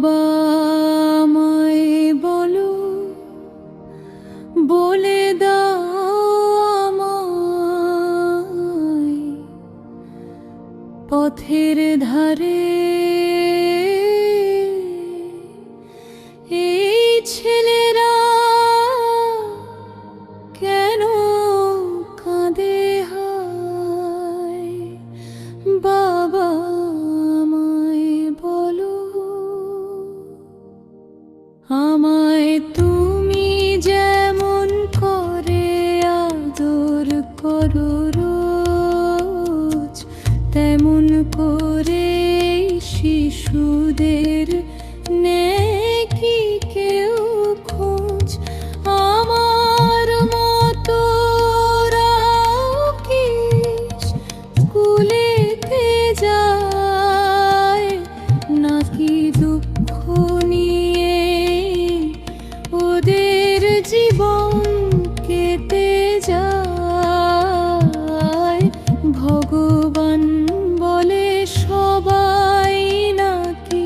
বাবা আমায় বলো, বলে দাও আমায়, পথের ধারে এই ছেলেরা কেন কাঁদে হায়। বাবা আমায় বলো, আমায় তুমি যেমন করে আদর করো রোজ, তেমন করে শিশুদের নেয় কি কেউ খোঁজ। আমার মতো ওরাও কি স্কুলেতে যায়, নাকি দুঃখ নিয়ে ওদের জীবন কেটে যায়। ভগবান বলে সবাই নাকি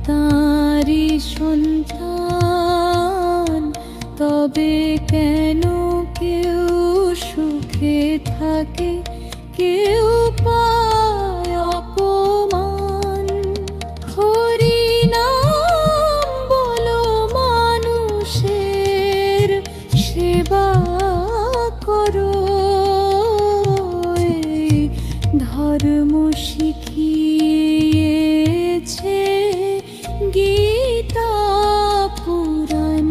তাঁরই সন্তান, তবে কেন কেউ সুখে থাকে, কেউ পায় অপমান। হরি নাম বলো, মানুষের সেবা করো, এই ধর্ম শিখিয়েছে গীতা পুরাণ।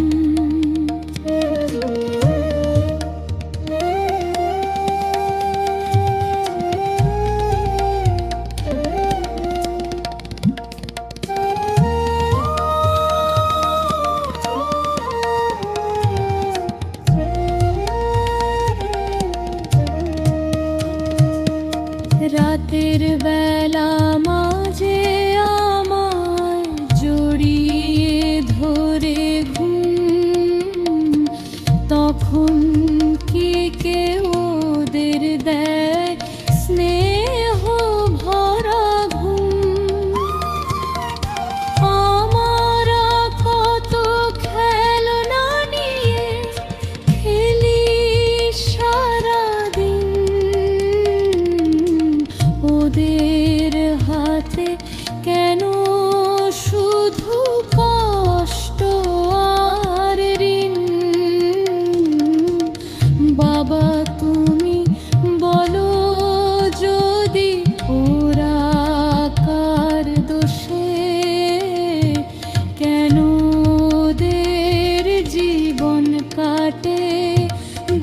রাতের বেলা মাঝে আমায় জড়িয়ে ধরে ঘুম, তখন কি কেউ ওদের দেয় স্নেহ ভরা ঘুম। আমরা কত খেলনা নিয়ে খেলি সারাদিন, ওদের হাতে কেন শুধু কষ্ট আর ঋণ। বাবা তুমি বলো, যদি ওরা কার দোষে, কেন ওদের জীবন কাটে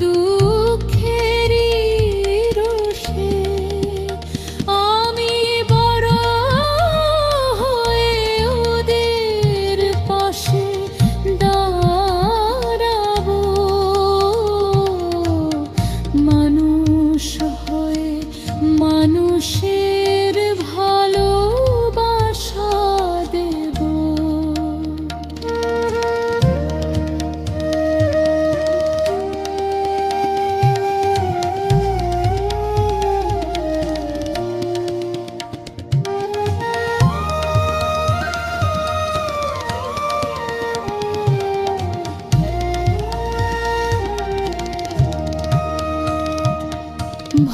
দুঃখেরই রোষে। আমি বড় হয়ে ওদের পাশে দাঁড়াবো, মানুষ হয়ে মানুষের ভালোবাসা দেব।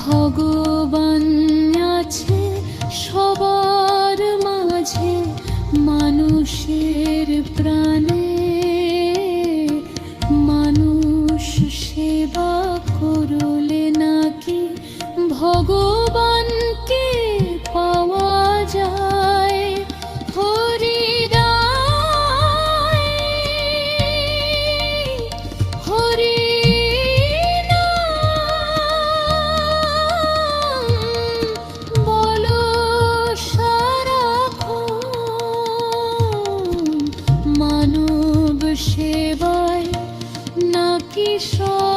ভগবান আছে সবার মাঝে, মানুষের প্রাণে মানুষ সেবা করলে নাকি ভগবানকে পাওয়া যায়। হরি রায়, হরি বলো সারাক্ষণ, মানব সেবায় নাকি সব